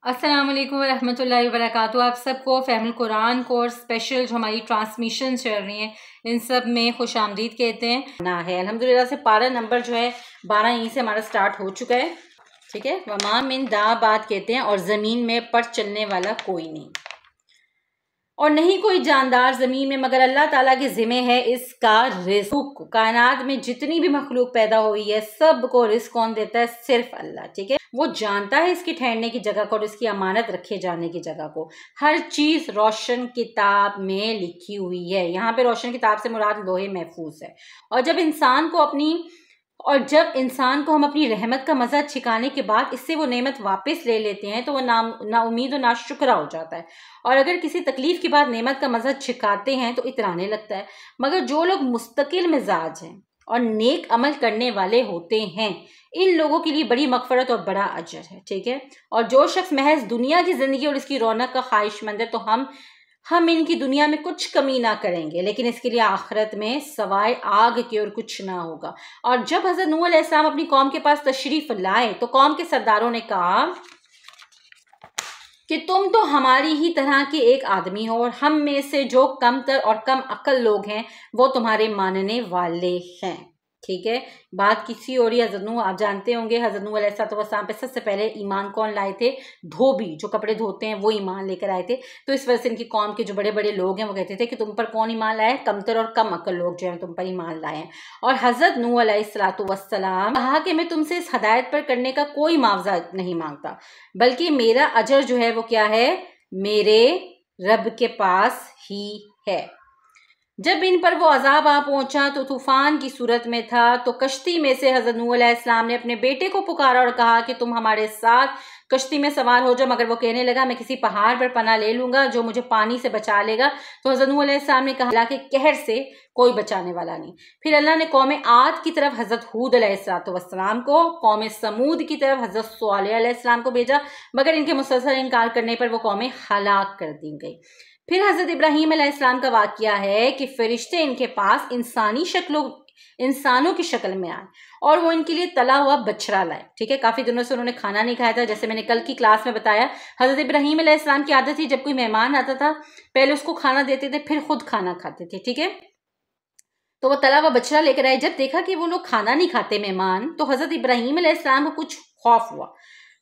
अस्सलाम वालेकुम रहमतुल्लाहि व बरकातुहू। आप सबको फहमुल कुरान कोर्स स्पेशल जो हमारी ट्रांसमिशन चल रही हैं इन सब में खुश आमदीद कहते हैं ना है। अल्हम्दुलिल्लाह से पारा नंबर जो है 12 यहीं से हमारा स्टार्ट हो चुका है। ठीक है, वमा मिन दाबात कहते हैं और ज़मीन में पर चलने वाला कोई नहीं और नहीं कोई जानदार ज़मीन में मगर अल्लाह ताला के ज़िम्मे है इसका रिज़्क़। कायनात में जितनी भी मखलूक पैदा हुई है सब को रिज़्क़ कौन देता है? सिर्फ अल्लाह। ठीक है, वो जानता है इसकी ठहरने की जगह को और इसकी अमानत रखे जाने की जगह को। हर चीज़ रोशन किताब में लिखी हुई है। यहाँ पे रोशन किताब से मुराद लोहे महफूज है। और जब इंसान को हम अपनी रहमत का मज़ा छिकाने के बाद इससे वो नेमत वापस ले लेते हैं तो वो ना उम्मीद और ना शुक्रा हो जाता है। और अगर किसी तकलीफ के बाद नेमत का मज़ा छिकाते हैं तो इतराने लगता है। मगर जो लोग मुस्तकिल मिजाज हैं और नेक अमल करने वाले होते हैं इन लोगों के लिए बड़ी मगफरत और बड़ा अजर है। ठीक है, और जो शख्स महज दुनिया की ज़िंदगी और इसकी रौनक का ख्वाहिशमंद है तो हम इनकी दुनिया में कुछ कमी ना करेंगे, लेकिन इसके लिए आखिरत में सवाए आग के और कुछ ना होगा। और जब हज़रत नूह अलैहिस्सलाम अपनी कौम के पास तशरीफ लाए तो कौम के सरदारों ने कहा कि तुम तो हमारी ही तरह के एक आदमी हो और हम में से जो कमतर और कम अक्ल लोग हैं वो तुम्हारे मानने वाले हैं। ठीक है, बात किसी और ही हज़रत नूह, आप जानते होंगे हज़रत नूह अलैहिस्सलाम पे सबसे पहले ईमान कौन लाए थे? धोबी, जो कपड़े धोते हैं वो ईमान लेकर आए थे। तो इस वजह से इनकी कौम के जो बड़े बड़े लोग हैं वो कहते थे कि तुम पर कौन ईमान लाए? कमतर और कम अक्ल लोग जो हैं तुम पर ईमान लाए हैं। और हज़रत नूह अलैहिस्सलाम कहा कि मैं तुमसे इस हदायत पर करने का कोई मुआवजा नहीं मांगता, बल्कि मेरा अजर जो है वो क्या है? मेरे रब के पास ही है। जब इन पर वो अजाब आ पहुंचा तो तूफान की सूरत में था तो कश्ती में से हज़रत नूह अलैहिस्सलाम ने अपने बेटे को पुकारा और कहा कि तुम हमारे साथ कश्ती में सवार हो जाओ। मगर वो कहने लगा मैं किसी पहाड़ पर पनाह ले लूंगा जो मुझे पानी से बचा लेगा। तो हज़रत नूह अलैहिस्सलाम ने कहा कि कहर से कोई बचाने वाला नहीं। फिर अल्लाह ने कौम आद की तरफ हज़रत हूद अलैहिस्सलाम को, कौम समूद की तरफ हज़रत सालेह अलैहिस्सलाम को भेजा, मगर इनके मुसलसल इनकार करने पर वो कौमें हलाक कर दी गई। फिर हज़रत इब्राहीम अलैहिस्सलाम का वाक़या है कि फरिश्ते इनके पास इंसानों की शक्ल में आए और वो इनके लिए तला हुआ बछड़ा लाए। ठीक है, काफ़ी दिनों से उन्होंने खाना नहीं खाया था। जैसे मैंने कल की क्लास में बताया, हज़रत इब्राहीम अलैहिस्सलाम की आदत थी जब कोई मेहमान आता था पहले उसको खाना देते थे फिर खुद खाना खाते थे। ठीक है, तो वो तला हुआ बछड़ा लेकर आए। जब देखा कि वो लोग खाना नहीं खाते मेहमान, तो हज़रत इब्राहीम अलैहिस्सलाम को कुछ खौफ हुआ,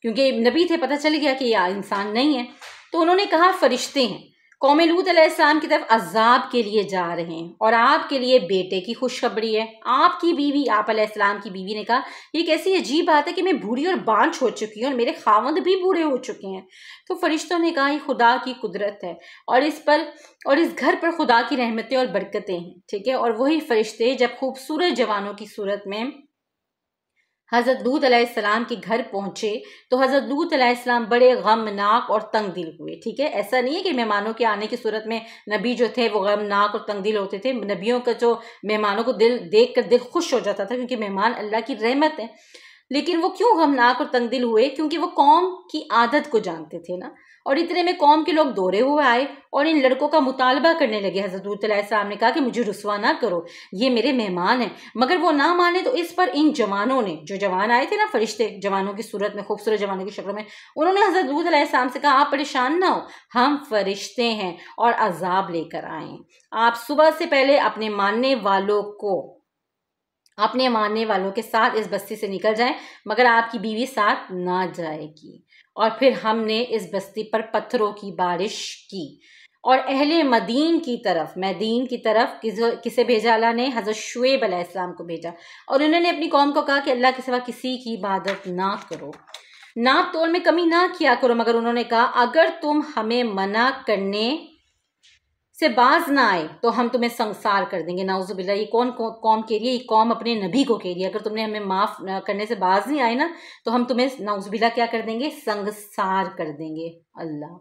क्योंकि नबी थे, पता चल गया कि यह इंसान नहीं है। तो उन्होंने कहा फरिश्ते हैं, कौम लूत अलैहिस्सलाम की तरफ अजाब के लिए जा रहे हैं और आपके लिए बेटे की खुशखबरी है। आपकी बीवी, आप अलैहिस्सलाम की बीवी ने कहा ये कैसी अजीब बात है कि मैं बूढ़ी और बांझ हो चुकी हूँ और मेरे खावंद भी बूढ़े हो चुके हैं। तो फरिश्तों ने कहा ये खुदा की कुदरत है और इस घर पर खुदा की रहमतें और बरकतें हैं। ठीक है, और वही फरिश्ते जब खूबसूरत जवानों की सूरत में हज़रत लूत अलैहिस्सलाम के घर पहुंचे तो हज़रत लूत अलैहिस्सलाम बड़े गमनाक और तंग दिल हुए। ठीक है, ऐसा नहीं है कि मेहमानों के आने की सूरत में नबी जो थे वो गमनाक और तंग दिल होते थे। नबियों का जो मेहमानों को देख कर दिल खुश हो जाता था, क्योंकि मेहमान अल्लाह की रहमत है। लेकिन वो क्यों गमनाक और तंग दिल हुए? क्योंकि वो कौम की आदत को जानते थे ना। और इतने में कौम के लोग दौड़े हुए आए और इन लड़कों का मुतालबा करने लगे। हज़रत लूत अलैहिस्सलाम ने कहा कि मुझे रुसवा ना करो, ये मेरे मेहमान हैं। मगर वो ना माने तो इस पर इन जवानों ने, जो जवान आए थे ना फरिश्ते जवानों की सूरत में, खूबसूरत जवानों की शक्ल में, उन्होंने हज़रत लूत अलैहिस्सलाम से कहा आप परेशान ना हो, हम फरिश्ते हैं और अजाब लेकर आए हैं। आप सुबह से पहले अपने मानने वालों के साथ इस बस्ती से निकल जाएं, मगर आपकी बीवी साथ ना जाएगी। और फिर हमने इस बस्ती पर पत्थरों की बारिश की और अहले मदीन की तरफ किसे भेजा? अल्लाह ने हज़रत शुएब अलैहिस्सलाम को भेजा और उन्होंने अपनी कौम को कहा कि अल्लाह के सिवा किसी की इबादत ना करो, नाप तोल में कमी ना किया करो। मगर उन्होंने कहा अगर तुम हमें मना करने से बाज ना आए तो हम तुम्हें संसार कर देंगे। नाउजुबिल्लाह, ये कौन कौम कह रही है? ये कौम अपने नबी को कह रही है, अगर तुमने हमें माफ करने से बाज नहीं आए ना तो हम तुम्हें नाउजुबिल्लाह क्या कर देंगे? संसार कर देंगे। अल्लाह।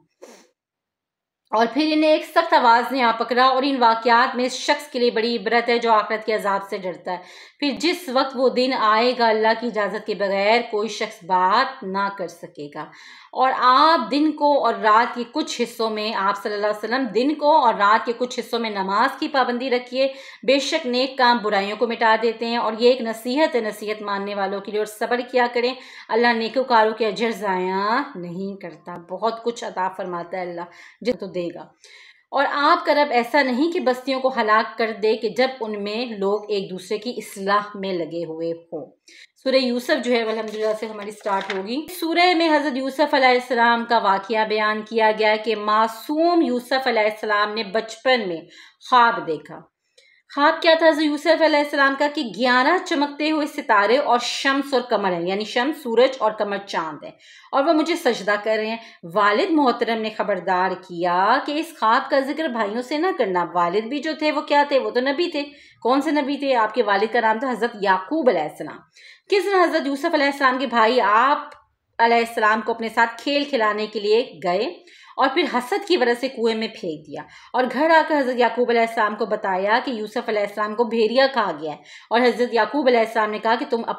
और फिर इन्हें एक सख्त आवाज ने आ पकड़ा और इन वाकयात में इस शख्स के लिए बड़ी इबरत है जो आखिरत के अजाब से डरता है। फिर जिस वक्त वो दिन आएगा अल्लाह की इजाज़त के बगैर कोई शख्स बात ना कर सकेगा। और आप दिन को और रात के कुछ हिस्सों में, आप सल्लल्लाहु अलैहि वसल्लम दिन को और रात के कुछ हिस्सों में नमाज की पाबंदी रखिए। बेशक नेक काम बुराइयों को मिटा देते हैं और ये एक नसीहत है नसीहत मानने वालों के लिए। और सब्र किया करें, अल्लाह नेकोकारों के अजर ज़ाया नहीं करता। बहुत कुछ अता फरमाता है अल्लाह, जो तो देगा। और आपका रब ऐसा नहीं कि बस्तियों को हलाक कर दे कि जब उनमें लोग एक दूसरे की इस्लाह में लगे हुए हों। सूरह यूसुफ जो है अल्हम्दुलिल्लाह से हमारी स्टार्ट होगी। सूरह में हज़रत यूसुफ अलैहिस्सलाम का वाक़या बयान किया गया कि मासूम यूसुफ अलैहिस्सलाम ने बचपन में ख्वाब देखा। ख्वाब क्या था हज़रत यूसुफ अलैहिस्सलाम का कि 11 चमकते हुए सितारे और शम्स और कमर हैं, यानी शम्स सूरज और कमर चांद है, और वह मुझे सजदा कर रहे हैं। वालिद मोहतरम ने खबरदार किया कि इस ख्वाब का जिक्र भाइयों से ना करना। वालिद भी जो थे वो क्या थे, वो तो नबी थे। कौन से नबी थे? आपके वालिद का नाम था हज़रत याकूब अलैहिस्सलाम। किस दिन हज़रत यूसुफ अलैहिस्सलाम के भाई आप अलैहिस्सलाम को अपने साथ खेल खिलाने के लिए गए और फिर हसद की वजह से कुएं में फेंक दिया, और घर आकर हज़रत याकूब अलैहिस्सलाम को बताया कि यूसुफ अलैहिस्सलाम को भेड़िया खा गया है। और हज़रत याकूब अलैहिस्सलाम ने कहा कि तुमने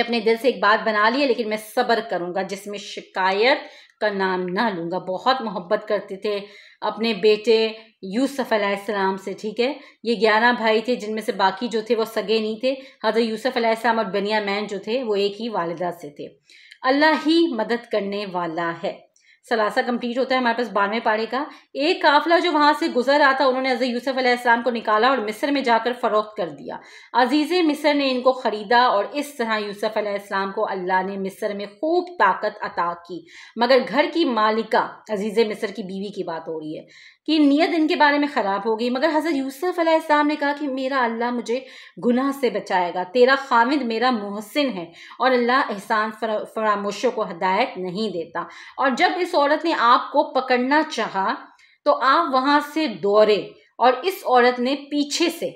अपने दिल से एक बात बना ली है, लेकिन मैं सब्र करूंगा जिसमें शिकायत का नाम ना लूंगा। बहुत मोहब्बत करते थे अपने बेटे यूसुफ अलैहिस्सलाम से, ठीक है। ये 11 भाई थे जिनमें से बाकी जो थे वो सगे नहीं थे। हज़रत यूसुफ अलैहिस्सलाम और बनियामैन जो थे वो एक ही वालिदा से थे। अल्लाह ही मदद करने वाला है। सलासा कंप्लीट होता है हमारे पास 12वें पारे का। एक काफिला जो वहां से गुजर रहा था, उन्होंने हज़रत यूसुफ अलैहिस्सलाम को निकाला और मिस्र में जाकर फरोख्त कर दिया। अजीज़े मिस्र ने इनको खरीदा और इस तरह यूसुफ अलैहिस्सलाम को अल्लाह ने मिस्र में खूब ताकत अता की। मगर घर की मालिका, अजीज़े मिस्र की बीवी की बात हो रही है, कि नीयत इनके बारे में ख़राब हो गई। मगर हज़रत यूसुफ अलैहिस्सलाम ने कहा कि मेरा अल्लाह मुझे गुनाह से बचाएगा, तेरा खामिद मेरा मोहसिन है और अल्लाह एहसान फरामोशों को हदायत नहीं देता। और जब इस औरत ने आपको पकड़ना चाहा तो आप वहां से दौड़े और इस औरत ने पीछे से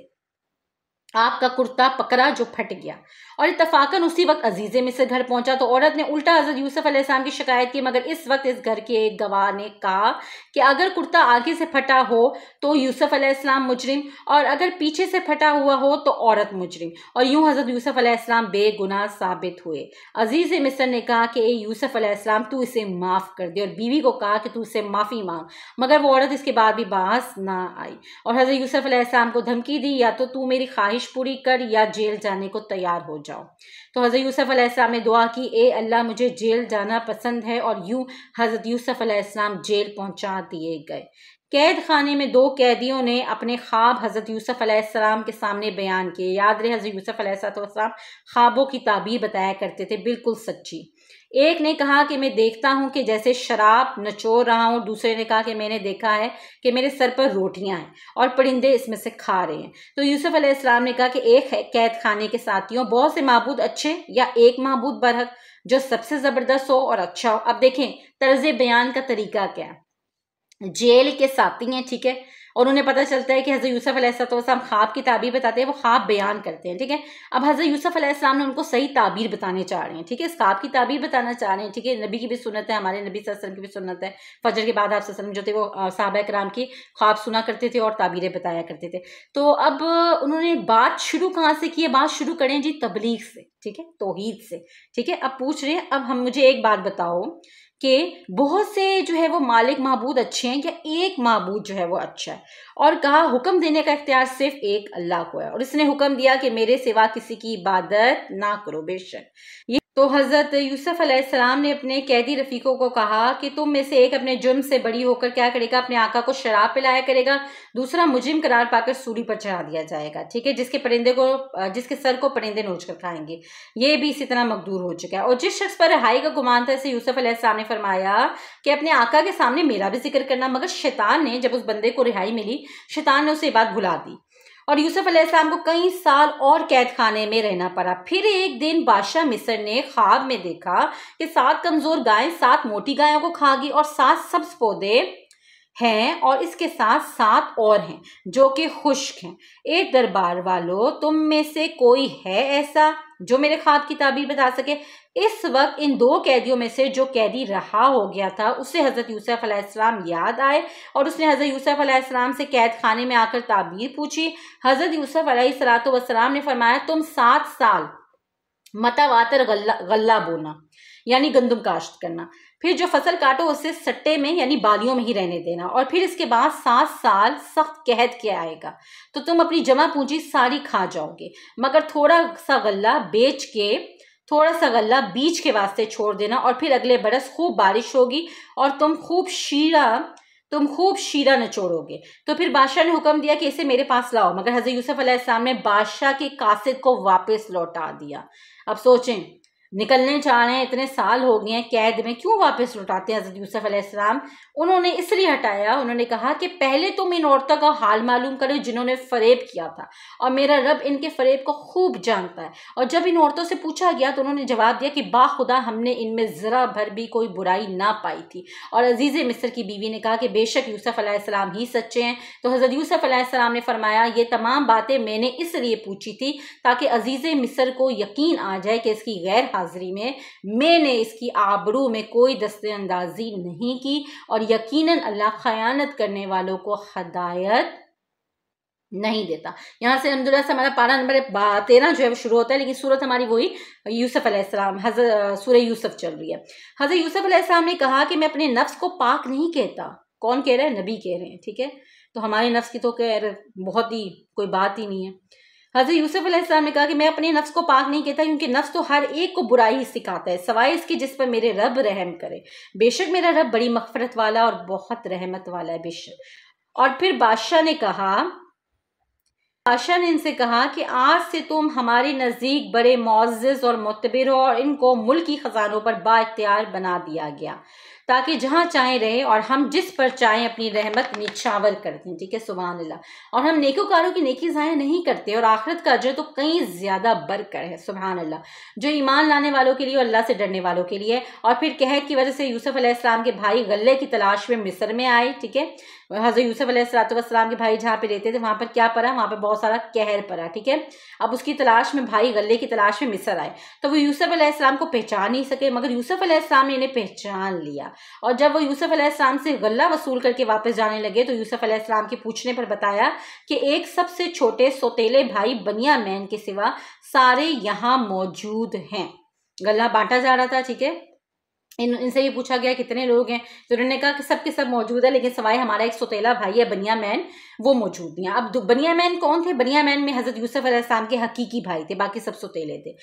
आपका कुर्ता पकड़ा जो फट गया, और इत्तफाकन उसी वक्त अजीज़े मिस्र घर पहुंचा तो औरत ने उल्टा हज़रत यूसुफ अलैहिस्सलाम की शिकायत की। मगर इस वक्त इस घर के एक गवाह ने कहा कि अगर कुर्ता आगे से फटा हो तो यूसुफ अलैहिस्सलाम मुजरिम, और अगर पीछे से फटा हुआ हो तो औरत मुजरिम, और यूं हज़रत यूसुफ अलैहिस्सलाम बेगुनाह साबित हुए। अजीज़े मिस्र ने कहा कि ए यूसुफ अलैहिस्सलाम तू इसे माफ़ कर दे, और बीवी को कहा कि तू इसे माफ़ी मांग। मगर वो औरत इसके बाद भी बाज ना आई और हज़रत यूसुफ अलैहिस्सलाम को धमकी दी, या तो तू मेरी ख्वाहिश पूरी कर या जेल जाने को तैयार हो जाओ। तो हज़रत यूसुफ अलैहिस्सलाम ने दुआ की, ए अल्लाह मुझे जेल जाना पसंद है, और यूं हज़रत यूसुफ अलैहिस्सलाम जेल पहुंचा दिए गए। कैद खाने में 2 कैदियों ने अपने ख्वाब हज़रत यूसुफ अलैहिस्सलाम के सामने बयान किए। याद रहे हज़रत यूसुफ अलैहिस्सलाम ख्वाबों की ताबीर बताया करते थे, बिल्कुल सच्ची। एक ने कहा कि मैं देखता हूं कि जैसे शराब नचोड़ रहा हूं, दूसरे ने कहा कि मैंने देखा है कि मेरे सर पर रोटियां हैं और परिंदे इसमें से खा रहे हैं। तो यूसुफ अलैहिस्सलाम ने कहा कि एक कैद खाने के साथियों, बहुत से माबूद अच्छे या एक माबूद बरहक जो सबसे ज़बरदस्त हो और अच्छा हो। अब देखें तर्ज बयान का तरीका क्या है। जेल के साथी हैं, ठीक है, और उन्हें पता चलता है कि हज़रत यूसुफ अलैहिस्सलाम ख्वाब की ताबीर बताते हैं, वो ख्वाब बयान करते हैं, ठीक है। अब हज़रत यूसुफ अलैहिस्सलाम ने उनको सही ताबीर बताने चाह रहे हैं, ठीक है, इस ख्वाब की ताबीर बताना चाह रहे हैं, ठीक है। नबी की भी सुन्नत है, हमारे नबी सल्लल्लाहु अलैहि वसल्लम की भी सुन्नत है। फजर के बाद आप सल्लल्लाहु अलैहि वसल्लम जो थे वो सहाबा किराम की ख्वाब सुना करते थे और ताबीरें बताया करते थे। तो अब उन्होंने बात शुरू कहाँ से की है? बात शुरू करें जी तबलीग से, ठीक है, तौहीद से, ठीक है। अब पूछ रहे हैं, अब हम मुझे एक बात बताओ कि बहुत से जो है वो मालिक माबूद अच्छे हैं या एक माबूद जो है वो अच्छा है? और कहा हुक्म देने का इख्तियार सिर्फ एक अल्लाह को है, और इसने हुक्म दिया कि मेरे सिवा किसी की इबादत ना करो। बेशक ये तो हज़रत यूसुफ अलैहिस्सलाम ने अपने कैदी रफीकों को कहा कि तुम में से एक अपने जुर्म से बड़ी होकर क्या करेगा, अपने आका को शराब पिलाया करेगा, दूसरा मुजरिम करार पाकर सूली पर चढ़ा दिया जाएगा, ठीक है, जिसके सर को परिंदे नोच कर खाएंगे। ये भी इसी तरह मकदूर हो चुका है। और जिस शख्स पर रिहाई का गुमान था, इसे यूसुफ अलैहिस्सलाम ने फरमाया कि अपने आका के सामने मेरा भी जिक्र करना। मगर शैतान ने, जब उस बंदे को रिहाई मिली, शैतान ने उसे बात भुला दी और यूसुफ अलैहिस्सलाम को कई साल और कैद खाने में रहना पड़ा। फिर एक दिन बादशाह मिस्र ने ख्वाब में देखा कि 7 कमजोर गायें 7 मोटी गायों को खा गई और 7 सब्ज पौधे हैं और इसके साथ 7 और हैं जो कि खुश्क हैं। ए दरबार वालों, तुम में से कोई है ऐसा जो मेरे ख्वाब की ताबीर बता सके? इस वक्त इन 2 कैदियों में से जो कैदी रहा हो गया था उसे हजरत यूसुफ अलैहिस्सलाम याद आए और उसने हजरत यूसुफ अलैहिस्सलाम से कैद खाने में आकर ताबीर पूछी। हजरत यूसुफ अलैहिस्सलाम ने फरमाया, तुम 7 साल मतावातर गल्ला बोना यानी गंदम काश्त करना, फिर जो फसल काटो उसे सट्टे में यानी बालियों में ही रहने देना, और फिर इसके बाद 7 साल सख्त कहद के आएगा तो तुम अपनी जमा पूंजी सारी खा जाओगे, मगर थोड़ा सा गल्ला बीज के वास्ते छोड़ देना, और फिर अगले बरस खूब बारिश होगी और तुम खूब शीरा निचोड़ोगे। तो फिर बादशाह ने हुक्म दिया कि इसे मेरे पास लाओ, मगर हजरत यूसुफ अलैहिस्सलाम ने बादशाह के कासिद को वापस लौटा दिया। अब सोचें, निकलने चाह रहे हैं, इतने साल हो गए हैं कैद में, क्यों वापस लौटाते हैं हजरत यूसुफ अलैहिस्सलाम? उन्होंने इसलिए हटाया, उन्होंने कहा कि पहले तुम इन औरतों का हाल मालूम करो जिन्होंने फरेब किया था, और मेरा रब इनके फरेब को खूब जानता है। और जब इन औरतों से पूछा गया तो उन्होंने जवाब दिया कि बाखुदा हमने इनमें जरा भर भी कोई बुराई ना पाई थी। और अजीज मिस्र की बीवी ने कहा कि बेशक यूसुफ अलैहिस्सलाम ही सच्चे हैं। तो हजरत यूसुफ अलैहिस्सलाम ने फरमाया, ये तमाम बातें मैंने इसलिए पूछी थी ताकि अजीज मिस्र को यकीन आ जाए कि इसकी गैर हाजिरी में मैंने इसकी आबरू में कोई दस्तअंदाजी नहीं की, और यकीनन अल्लाह खयानत करने वालों को हिदायत नहीं देता। यहाँ से अल्हम्दुलिल्लाह से हमारा पारा नंबर 13 जो है वो शुरू होता है, लेकिन सूरत हमारी वही यूसुफ अलैहिस्सलाम सूरह यूसुफ चल रही है। हजरत यूसुफ अलैहिस्सलाम ने कहा कि मैं अपने नफ्स को पाक नहीं कहता। कौन कह रहा है? नबी कह रहे हैं, ठीक है। तो हमारे नफ्स की तो खैर बहुत ही कोई बात ही नहीं है। हजरत यूसुफ अलैहिस्सलाम ने कहा कि मैं अपने नफ्स को पाक नहीं कहता, क्योंकि नफ्स तो हर एक को बुराई ही सिखाता है सिवाय इसके जिस पर मेरे रब रहम करे। बेशक मेरा रब बड़ी मग़फ़िरत वाला और बहुत रहमत वाला है, बेशक। और फिर बादशाह ने इनसे कहा कि आज से तुम हमारे नज़दीक बड़े मुअज़्ज़ज़ और मुतबर हो, और इनको मुल्की ख़जानों पर बाइख्तियार बना दिया गया ताकि जहाँ चाहें रहे, और हम जिस पर चाहें अपनी रहमत निछावर करते हैं, ठीक है। सुभान अल्लाह। और हम नेकोकारों की नेकी ज़ाया नहीं करते, और आखिरत का अजर तो कहीं ज़्यादा बढ़कर है। सुभान अल्लाह। जो ईमान लाने वालों के लिए और अल्लाह से डरने वालों के लिए। और फिर कहत की वजह से यूसुफ अलैहिस्सलाम के भाई गल्ले की तलाश में मिस्र में आए, ठीक है। हजरत यूसुफ अलैहिस्सलाम के भाई जहाँ पे रहते थे वहां पर क्या पड़ा? वहां पर बहुत सारा कहर पड़ा, ठीक है। अब उसकी तलाश में भाई गल्ले की तलाश में मिस्र आए, तो वो यूसुफ अलैहिस्सलाम को पहचान नहीं सके, मगर यूसुफ अलैहिस्सलाम ने इन्हें पहचान लिया। और जब वो यूसुफ अलैहिस्सलाम से गल्ला वसूल करके वापस जाने लगे तो यूसुफ अलैहिस्सलाम के पूछने पर बताया कि एक सबसे छोटे सौतेले भाई बनियामीन के सिवा सारे यहाँ मौजूद हैं। गल्ला बांटा जा रहा था, ठीक है। इनसे ये पूछा गया कितने लोग हैं, तो उन्होंने कहा कि सब के सब मौजूद है, लेकिन सवाए हमारा एक सौतेला भाई है बनियामीन, वो मौजूद नहीं है। अब बनियामीन कौन थे? बनियामीन में हजरत यूसुफ अलैहिस्सलाम के हकीकी भाई थे, बाकी सब सौतेले थे।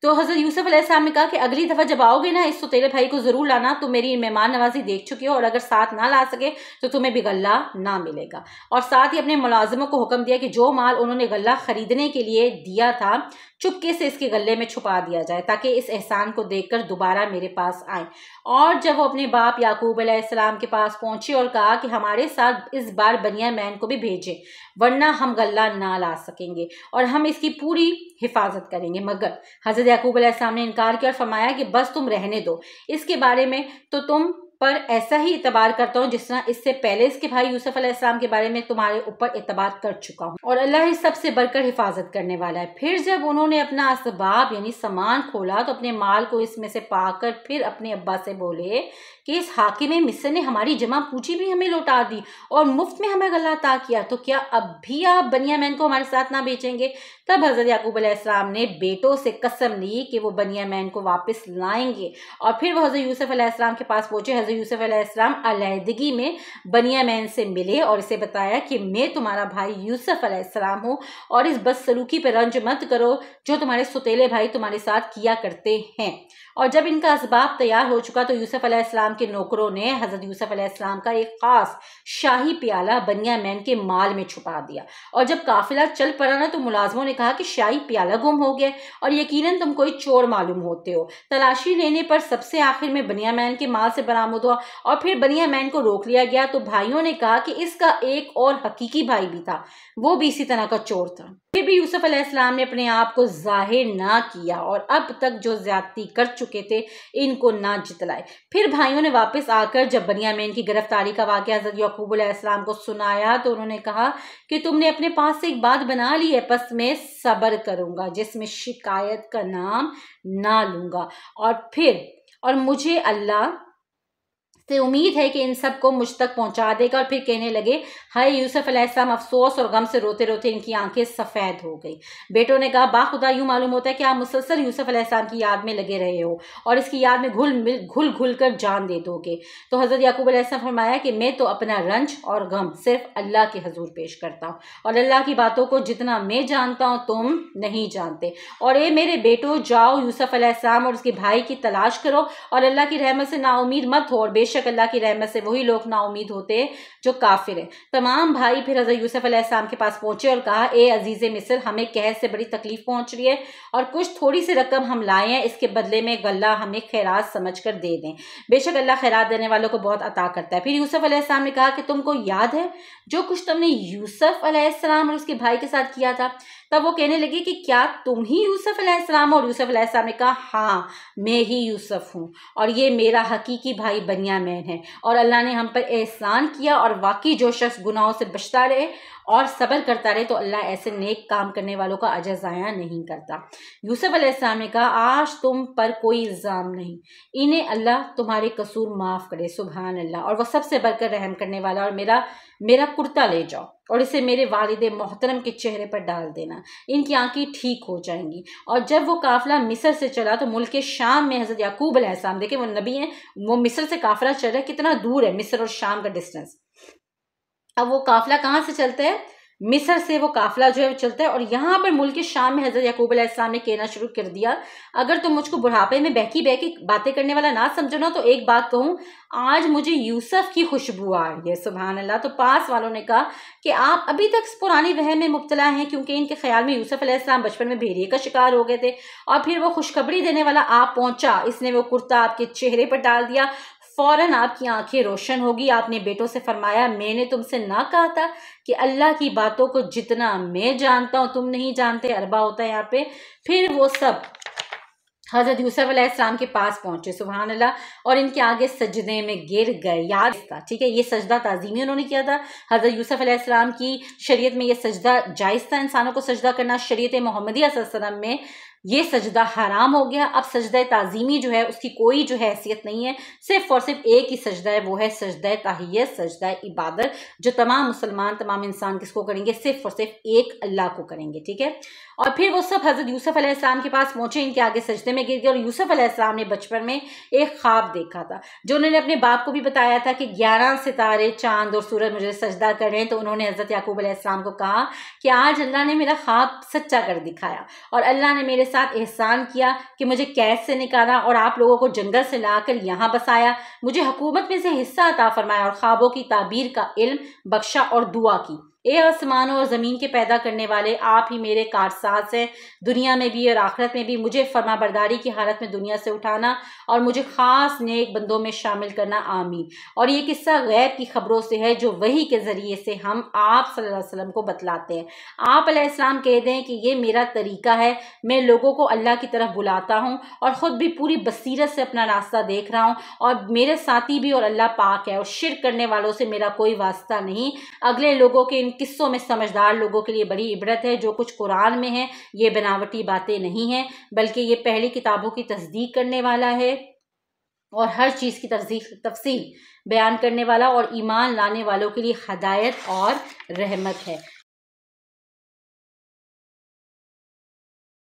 तो हजरत यूसुफ अलैहिस्सलाम ने कहा कि अगली दफा जब आओगे ना, इस सौतेले भाई को जरूर लाना, तो मेरी मेहमान नवाजी देख चुकी हो, और अगर साथ ना ला सके तो तुम्हें भी गल्ला ना मिलेगा। और साथ ही अपने मुलाजिमों को हुक्म दिया कि जो माल उन्होंने गल्ला खरीदने के लिए दिया था चुपके से इसके गले में छुपा दिया जाए, ताकि इस एहसान को देखकर दोबारा मेरे पास आए। और जब वो अपने बाप याकूब अलैहिस्सलाम के पास पहुंचे और कहा कि हमारे साथ इस बार बनियामीन को भी भेजें, वरना हम गल्ला ना ला सकेंगे और हम इसकी पूरी हिफाजत करेंगे। मगर हजरत याकूब अलैहिस्सलाम ने इनकार किया और फरमाया कि बस तुम रहने दो, इसके बारे में तो तुम पर ऐसा ही इतबार करता हूँ जिस तरह इससे पहले इसके भाई यूसुफ अलैहिस्सलाम के बारे में तुम्हारे ऊपर इतबार कर चुका हूँ, और अल्लाह ही सबसे बढ़कर हिफाजत करने वाला है। फिर जब उन्होंने अपना असबाब यानी सामान खोला तो अपने माल को इसमें से पाकर फिर अपने अब्बा से बोले कि इस हाकिम मिस्र ने हमारी जमा पूंजी भी हमें लौटा दी और मुफ्त में हमें गल्ला अता किया, तो क्या अब भी आप बनियामीन को हमारे साथ ना बेचेंगे? तब हजरत याकूब अलैहिस्सलाम ने बेटों से कसम ली कि वो बनियामीन को वापस लाएंगे, और फिर वो हजरत यूसुफ अलैहिस्सलाम के पास पहुंचे। हजरत यूसुफ अलैहिस्सलाम अलहदगी में बनियामीन से मिले और इसे बताया कि मैं तुम्हारा भाई यूसुफ अलैहिस्सलाम हूँ, और इस बदसलूकी पर रंज मत करो जो तुम्हारे सौतेले भाई तुम्हारे साथ किया करते हैं। और जब इनका असबाब तैयार हो चुका तो यूसुफ अलैहिस्सलाम के नौकरों ने हजरत यूसुफ अलैहिस्सलाम का एक खास शाही प्याला बनियामीन के माल में छुपा दिया, और जब काफिला चल पड़ा ना तो मुलाजमों ने कहा कि शाही प्याला गुम हो गया और यकीनन तुम कोई चोर मालूम होते हो। तलाशी लेने पर सबसे आखिर में बनियामीन के माल से बरामद आमद हुआ और फिर बनियामीन को रोक लिया गया। तो भाइयों ने कहा कि इसका एक और हकीकी भाई भी था, वो भी इसी तरह का चोर था। फिर भी यूसुफ अलैहिस्सलाम ने अपने आप को जाहिर ना किया और अब तक जो ज्यादती कर चुके थे इनको ना जितलाए। फिर भाइयों ने वापस आकर जब बनियामीन की गिरफ्तारी का वाक़या हज़रत याकूब अलैहिस्सलाम को सुनाया तो उन्होंने कहा कि तुमने अपने पास से एक बात बना ली है, बस मैं सब्र करूंगा जिसमें शिकायत का नाम ना लूंगा। और मुझे अल्लाह से उम्मीद है कि इन सब को मुझ तक पहुंचा देगा। और फिर कहने लगे, हाय यूसुफ अलैहिस्सलाम, अफसोस और गम से रोते रोते इनकी आंखें सफ़ेद हो गई। बेटों ने कहा, बाखुदा यूं मालूम होता है कि आप मुसलसल यूसुफ अलैहिस्सलाम की याद में लगे रहे हो और इसकी याद में घुल घुल कर जान दे दोगे। तो हज़रत याकूब अलैहिस्सलाम फरमाया कि मैं तो अपना रंज और गम सिर्फ अल्लाह के हजूर पेश करता हूँ और अल्लाह की बातों को जितना मैं जानता हूँ तुम नहीं जानते। और ए मेरे बेटो, जाओ यूसुफ अलैहिस्सलाम और उसके भाई की तलाश करो और अल्लाह की रहमत से नाउमीद मत हो, और बेशक अल्लाह की रहमत से वही लोग नाउमीद होते हैं जो काफिर हैं। तमाम भाई फिर हज़रत यूसुफ अलैहिस्सलाम के पास पहुंचे और कहा, ए अजीज़े मिस्र, हमें कहत से बड़ी तकलीफ पहुंच रही है और कुछ थोड़ी सी रकम हम लाए हैं, इसके बदले में गल्ला हमें खैरात समझ कर दे दें, बेशक अल्लाह खैरात देने वालों को बहुत अता करता है। फिर यूसुफ अलैहिस्सलाम ने कहा कि तुमको याद है जो कुछ तुमने यूसुफ अलैहिस्सलाम और उसके भाई के साथ किया था? तब वो कहने लगे कि क्या तुम ही यूसुफ अलैहिस्सलाम? और यूसुफ अलैहिस्सलाम ने कहा, हाँ मैं ही यूसुफ हूँ और ये मेरा हकीकी भाई बनियामीन है और अल्लाह ने हम पर एहसान किया। और वाकई जो शख्स गुनाहों से बचता रहे और सब्र करता रहे तो अल्लाह ऐसे नेक काम करने वालों का अजर ज़ाया नहीं करता। यूसुफ अलैहिस्सलाम ने कहा, आज तुम पर कोई इल्ज़ाम नहीं, इन्हें अल्लाह तुम्हारे कसूर माफ़ करे, सुभान अल्लाह। और वह सबसे बढ़कर रहम करने वाला, और मेरा कुर्ता ले जाओ और इसे मेरे वालिद मोहतरम के चेहरे पर डाल देना, इनकी आंखें ठीक हो जाएंगी। और जब वो काफिला मिस्र से चला तो मुल्क शाम में हज़रत याकूब अलैहिस्सलाम, देखे वो नबी हैं, वो मिस्र से काफिला चल रहा है, कितना दूर है मिस्र और शाम का डिस्टेंस। अब वो काफिला कहाँ से चलता है? मिस्र से वो काफिला जो है वो चलता है। और यहाँ पर मुल्क शाम में हज़रत याकूब अलैहिस्सलाम ने कहना शुरू कर दिया, अगर तुम मुझको बुढ़ापे में बहकी बहकी बातें करने वाला ना समझो ना तो एक बात कहूँ, आज मुझे यूसुफ की खुशबू आ रही है, सुभान अल्लाह। तो पास वालों ने कहा कि आप अभी तक पुरानी वहम में मुब्तला हैं, क्योंकि इनके ख्याल में यूसुफ अलैहिस्सलाम बचपन में भेड़िए का शिकार हो गए थे और फिर वो खुशखबरी देने वाला आप पहुंचा, इसने वो कुर्ता आपके चेहरे पर डाल दिया, फौरन आपकी आंखें रोशन होगी। आपने बेटों से फरमाया, मैंने तुमसे ना कहा था कि अल्लाह की बातों को जितना मैं जानता हूँ तुम नहीं जानते? अरबा होता है यहाँ पे। फिर वो सब हज़रत यूसुफ अलैहिस्सलाम के पास पहुंचे, सुभान अल्लाह, और इनके आगे सजदे में गिर गए। याद था, ठीक है, ये सजदा ताज़ीमी उन्होंने किया था। हज़रत यूसुफ अलैहिस्सलाम की शरीयत में ये सजदा जायज़ था, इंसानों को सजदा करना। शरीयत मोहम्मदिया सल्लल्लाहु अलैहि वसल्लम में ये सजदा हराम हो गया। अब सजदा ताज़ीमी जो है उसकी कोई जो है हैसियत नहीं है, सिर्फ और सिर्फ एक ही सजदा है, वो है सजदा तहियत, सजदा इबादत, जो तमाम मुसलमान तमाम इंसान किसको करेंगे? सिर्फ और सिर्फ एक अल्लाह को करेंगे, ठीक है। और फिर वो सब हज़रत यूसुफ अलैहिस्सलाम के पास पहुंचे, इनके आगे सजदे में गिर गए। और यूसुफ अलैहिस्सलाम ने बचपन में एक ख्वाब देखा था जो उन्होंने अपने बाप को भी बताया था कि 11 सितारे, चांद और सूरज मुझे सजदा कर रहे हैं। तो उन्होंने हज़रत याकूब अलैहिस्सलाम को कहा कि आज अल्लाह ने मेरा ख्वाब सच्चा कर दिखाया और अल्लाह ने मेरे साथ एहसान किया कि मुझे कैद से निकाला और आप लोगों को जंगल से लाकर यहाँ बसाया, मुझे हुकूमत में से हिस्सा अता फरमाया और ख्वाबों की ताबीर का इल्म बख्शा और दुआ की। ए आसमानों और ज़मीन के पैदा करने वाले, आप ही मेरे कारसाज हैं, दुनिया में भी और आखिरत में भी। मुझे फरमाबरदारी की हालत में दुनिया से उठाना और मुझे ख़ास नेक बंदों में शामिल करना, आमीन। और ये किस्सा गैब की खबरों से है जो वही के ज़रिए से हम आप सल्लल्लाहु अलैहि वसल्लम को बतलाते हैं। आप अलैहिस्सलाम कह दें कि ये मेरा तरीका है, मैं लोगों को अल्लाह की तरफ बुलाता हूँ और ख़ुद भी पूरी बसीरत से अपना रास्ता देख रहा हूँ और मेरे साथी भी और अल्लाह पाक है और शिर्क करने वालों से मेरा कोई वास्ता नहीं। अगले लोगों के इन किस्सों में समझदार लोगों के लिए बड़ी इबरत है। जो कुछ कुरान में है ये बनावटी बातें नहीं है, बल्कि ये पहली किताबों की तस्दीक करने वाला है और हर चीज़ की तफसील बयान करने वाला और ईमान लाने वालों के लिए हदायत और रहमत है।